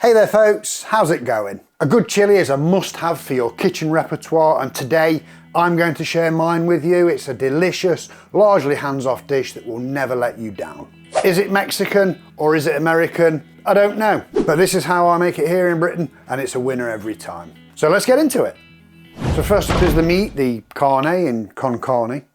Hey there folks, how's it going? A good chilli is a must-have for your kitchen repertoire, and today I'm going to share mine with you. It's a delicious, largely hands-off dish that will never let you down. Is it Mexican or is it American? I don't know, but this is how I make it here in Britain, and it's a winner every time. So let's get into it. So first up is the meat, the carne in con carne.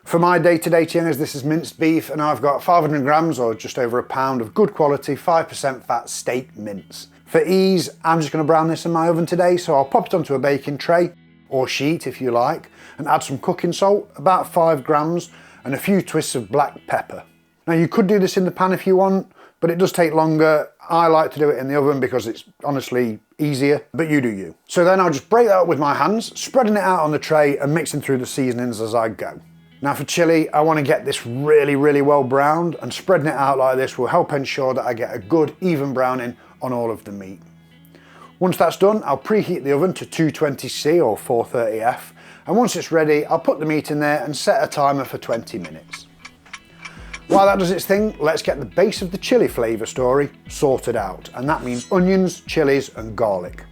For my day-to-day chinos, this is minced beef, and I've got 500 grams or just over a pound of good quality 5% fat steak mince. For ease, I'm just going to brown this in my oven today, so I'll pop it onto a baking tray, or sheet if you like, and add some cooking salt, about 5 grams, and a few twists of black pepper. Now you could do this in the pan if you want, but it does take longer. I like to do it in the oven because it's honestly easier, but you do you. So then I'll just break that up with my hands, spreading it out on the tray and mixing through the seasonings as I go. Now for chilli, I want to get this really well browned, and spreading it out like this will help ensure that I get a good even browning on all of the meat. Once that's done, I'll preheat the oven to 220C or 430F, and once it's ready, I'll put the meat in there and set a timer for 20 minutes. While that does its thing, let's get the base of the chilli flavour story sorted out, and that means onions, chillies and garlic.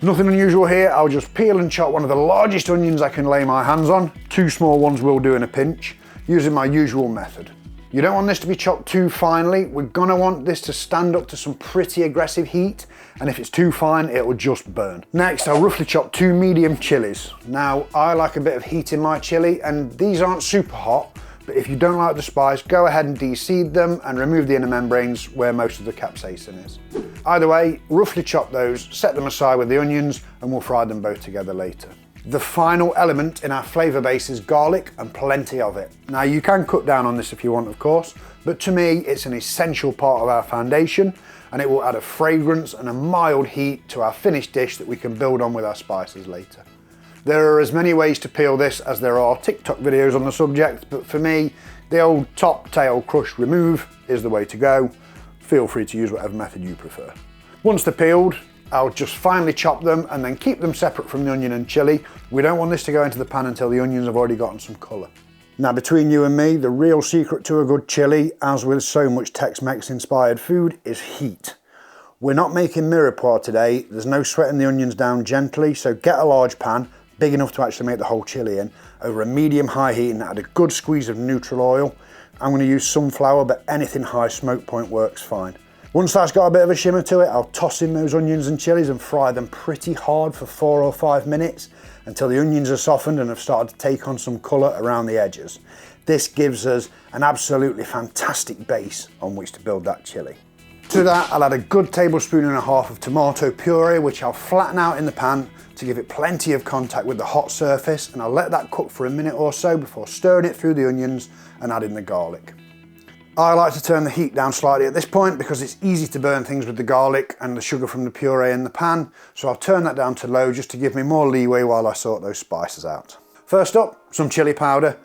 Nothing unusual here. I'll just peel and chop one of the largest onions I can lay my hands on. 2 small ones will do in a pinch, using my usual method. You don't want this to be chopped too finely. We're gonna want this to stand up to some pretty aggressive heat, and if it's too fine, it will just burn. Next, I'll roughly chop 2 medium chillies. Now, I like a bit of heat in my chilli, and these aren't super hot, but if you don't like the spice, go ahead and de-seed them and remove the inner membranes where most of the capsaicin is. Either way, roughly chop those, set them aside with the onions, and we'll fry them both together later. The final element in our flavour base is garlic, and plenty of it. Now you can cut down on this if you want, of course, but to me it's an essential part of our foundation, and it will add a fragrance and a mild heat to our finished dish that we can build on with our spices later. There are as many ways to peel this as there are TikTok videos on the subject, but for me, the old top, tail, crush, remove is the way to go. Feel free to use whatever method you prefer. Once they're peeled, I'll just finely chop them and then keep them separate from the onion and chilli. We don't want this to go into the pan until the onions have already gotten some colour. Now between you and me, the real secret to a good chilli, as with so much Tex-Mex inspired food, is heat. We're not making mirepoix today. There's no sweating the onions down gently, so get a large pan, big enough to actually make the whole chilli in, over a medium-high heat, and add a good squeeze of neutral oil. I'm going to use sunflower, but anything high smoke point works fine. Once that's got a bit of a shimmer to it, I'll toss in those onions and chillies and fry them pretty hard for 4 or 5 minutes until the onions are softened and have started to take on some colour around the edges. This gives us an absolutely fantastic base on which to build that chilli. To that, I'll add a good tablespoon and a half of tomato puree, which I'll flatten out in the pan to give it plenty of contact with the hot surface, and I'll let that cook for a minute or so before stirring it through the onions and adding the garlic. I like to turn the heat down slightly at this point because it's easy to burn things with the garlic and the sugar from the puree in the pan, so I'll turn that down to low just to give me more leeway while I sort those spices out. First up, some chilli powder.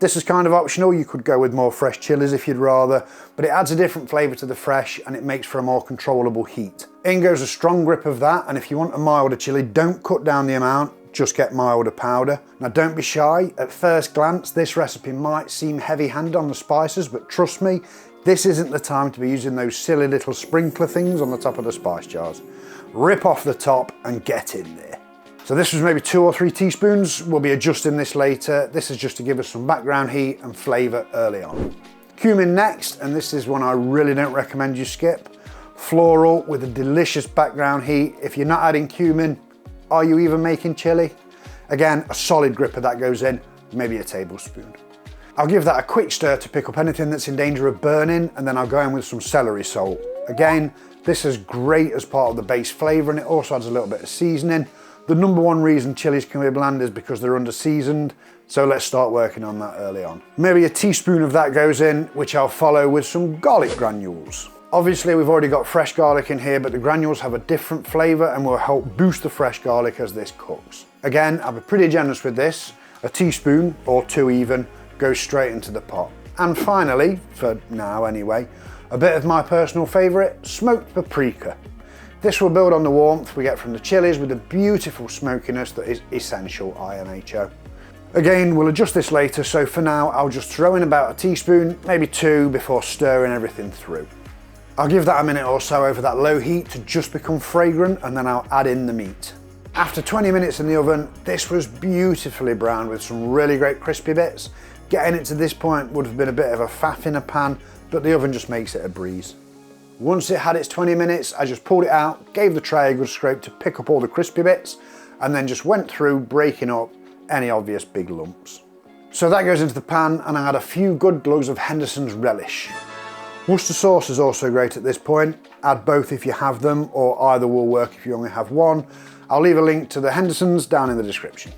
This is kind of optional. You could go with more fresh chilies if you'd rather, but it adds a different flavour to the fresh and it makes for a more controllable heat. In goes a strong grip of that, and if you want a milder chilli, don't cut down the amount, just get milder powder. Now don't be shy. At first glance, this recipe might seem heavy-handed on the spices, but trust me, this isn't the time to be using those silly little sprinkler things on the top of the spice jars. Rip off the top and get in there. So this was maybe 2 or 3 teaspoons. We'll be adjusting this later. This is just to give us some background heat and flavour early on. Cumin next, and this is one I really don't recommend you skip. Floral with a delicious background heat. If you're not adding cumin, are you even making chilli? Again, a solid grip of that goes in, maybe a tablespoon. I'll give that a quick stir to pick up anything that's in danger of burning, and then I'll go in with some celery salt. Again, this is great as part of the base flavour, and it also adds a little bit of seasoning. The number one reason chilies can be bland is because they're under seasoned, so let's start working on that early on. Maybe a teaspoon of that goes in, which I'll follow with some garlic granules. Obviously we've already got fresh garlic in here, but the granules have a different flavour and will help boost the fresh garlic as this cooks. Again, I'll be pretty generous with this. A teaspoon, or 2 even, goes straight into the pot. And finally, for now anyway, a bit of my personal favourite, smoked paprika. This will build on the warmth we get from the chilies with the beautiful smokiness that is essential IMHO. Again, we'll adjust this later, so for now I'll just throw in about a teaspoon, maybe 2, before stirring everything through. I'll give that a minute or so over that low heat to just become fragrant, and then I'll add in the meat. After 20 minutes in the oven, this was beautifully browned with some really great crispy bits. Getting it to this point would have been a bit of a faff in a pan, but the oven just makes it a breeze. Once it had its 20 minutes, I just pulled it out, gave the tray a good scrape to pick up all the crispy bits, and then just went through breaking up any obvious big lumps. So that goes into the pan, and I add a few good glugs of Henderson's relish. Worcester sauce is also great at this point. Add both if you have them, or either will work if you only have one. I'll leave a link to the Henderson's down in the description.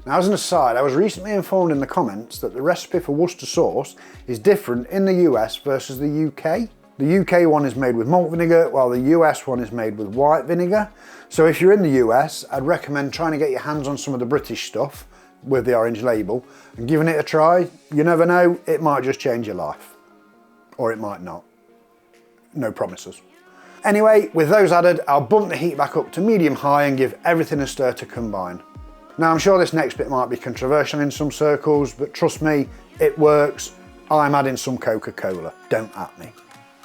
Now, as an aside, I was recently informed in the comments that the recipe for Worcester sauce is different in the US versus the UK. The UK one is made with malt vinegar, while the US one is made with white vinegar. So if you're in the US, I'd recommend trying to get your hands on some of the British stuff with the orange label and giving it a try. You never know, it might just change your life. Or it might not. No promises. Anyway, with those added, I'll bump the heat back up to medium-high and give everything a stir to combine. Now, I'm sure this next bit might be controversial in some circles, but trust me, it works. I'm adding some Coca-Cola, don't at me.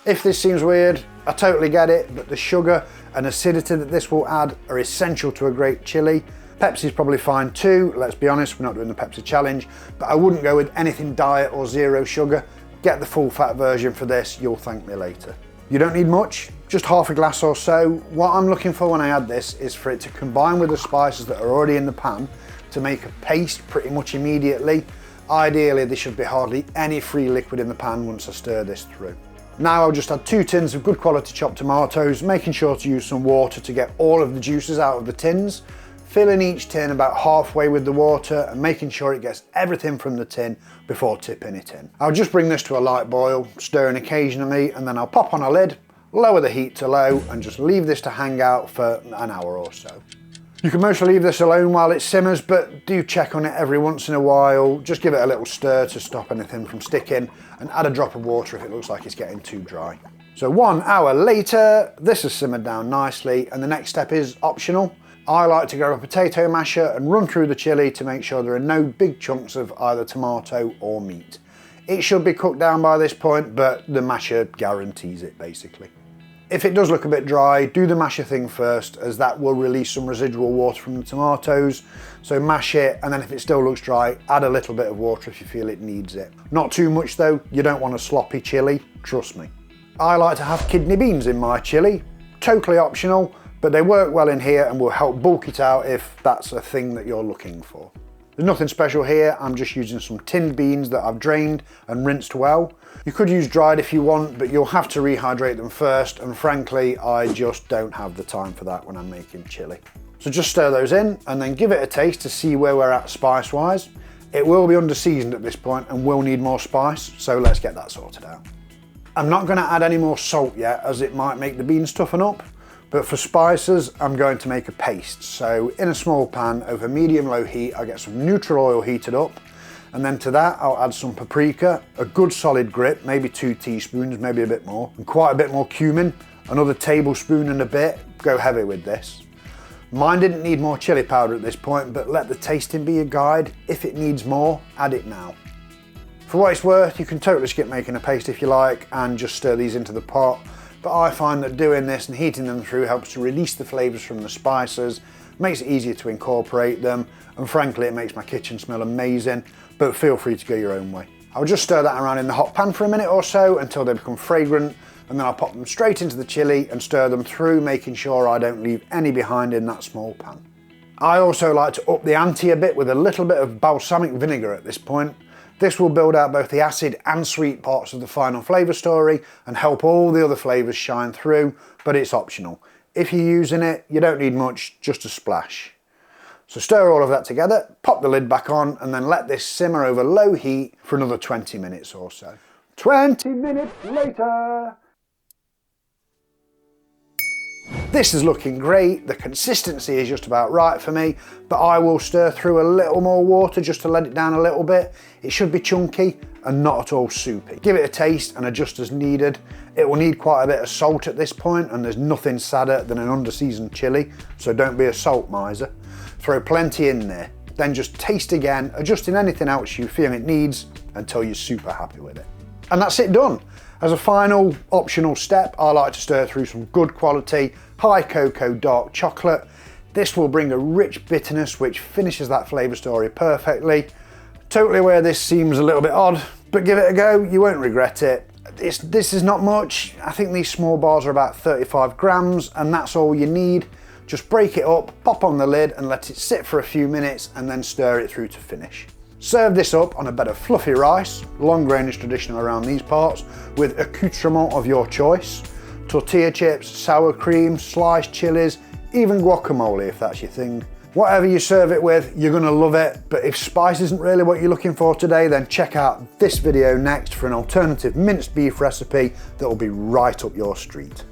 If this seems weird, I totally get it, but the sugar and acidity that this will add are essential to a great chili. Pepsi's probably fine too, let's be honest, we're not doing the Pepsi challenge, but I wouldn't go with anything diet or zero sugar. Get the full fat version for this, you'll thank me later. You don't need much, just half a glass or so. What I'm looking for when I add this is for it to combine with the spices that are already in the pan to make a paste pretty much immediately. Ideally, there should be hardly any free liquid in the pan once I stir this through. Now I'll just add 2 tins of good quality chopped tomatoes, making sure to use some water to get all of the juices out of the tins. Filling each tin about halfway with the water and making sure it gets everything from the tin before tipping it in. I'll just bring this to a light boil, stirring occasionally, and then I'll pop on a lid, lower the heat to low, and just leave this to hang out for an hour or so. You can mostly leave this alone while it simmers, but do check on it every once in a while. Just give it a little stir to stop anything from sticking, and add a drop of water if it looks like it's getting too dry. So 1 hour later, this has simmered down nicely, and the next step is optional. I like to grab a potato masher and run through the chilli to make sure there are no big chunks of either tomato or meat. It should be cooked down by this point, but the masher guarantees it basically. If it does look a bit dry, do the masher thing first, as that will release some residual water from the tomatoes. So mash it, and then if it still looks dry, add a little bit of water if you feel it needs it. Not too much though, you don't want a sloppy chilli, trust me. I like to have kidney beans in my chilli, totally optional, but they work well in here and will help bulk it out if that's a thing that you're looking for. There's nothing special here, I'm just using some tinned beans that I've drained and rinsed well. You could use dried if you want, but you'll have to rehydrate them first, and frankly, I just don't have the time for that when I'm making chili. So just stir those in and then give it a taste to see where we're at spice-wise. It will be under-seasoned at this point and will need more spice, so let's get that sorted out. I'm not going to add any more salt yet, as it might make the beans toughen up. But for spices, I'm going to make a paste. So in a small pan over medium-low heat, I get some neutral oil heated up. And then to that, I'll add some paprika, a good solid grip, maybe 2 teaspoons, maybe a bit more, and quite a bit more cumin, another tablespoon and a bit. Go heavy with this. Mine didn't need more chili powder at this point, but let the tasting be your guide. If it needs more, add it now. For what it's worth, you can totally skip making a paste if you like and just stir these into the pot. But I find that doing this and heating them through helps to release the flavours from the spices, makes it easier to incorporate them, and frankly it makes my kitchen smell amazing, but feel free to go your own way. I'll just stir that around in the hot pan for a minute or so until they become fragrant, and then I'll pop them straight into the chilli and stir them through, making sure I don't leave any behind in that small pan. I also like to up the ante a bit with a little bit of balsamic vinegar at this point. This will build out both the acid and sweet parts of the final flavour story and help all the other flavours shine through, but it's optional. If you're using it, you don't need much, just a splash. So stir all of that together, pop the lid back on, and then let this simmer over low heat for another 20 minutes or so. 20 minutes later! This is looking great, the consistency is just about right for me, but I will stir through a little more water just to let it down a little bit. It should be chunky and not at all soupy. Give it a taste and adjust as needed. It will need quite a bit of salt at this point, and there's nothing sadder than an under-seasoned chili, so don't be a salt miser. Throw plenty in there, then just taste again, adjusting anything else you feel it needs until you're super happy with it. And that's it done. As a final optional step, I like to stir through some good quality high cocoa dark chocolate. This will bring a rich bitterness which finishes that flavour story perfectly. Totally aware this seems a little bit odd, but give it a go, you won't regret it. This is not much. I think these small bars are about 35 grams and that's all you need. Just break it up, pop on the lid and let it sit for a few minutes and then stir it through to finish. Serve this up on a bed of fluffy rice, long grain is traditional around these parts, with accoutrement of your choice. Tortilla chips, sour cream, sliced chilies, even guacamole if that's your thing. Whatever you serve it with, you're gonna love it, but if spice isn't really what you're looking for today, then check out this video next for an alternative minced beef recipe that will be right up your street.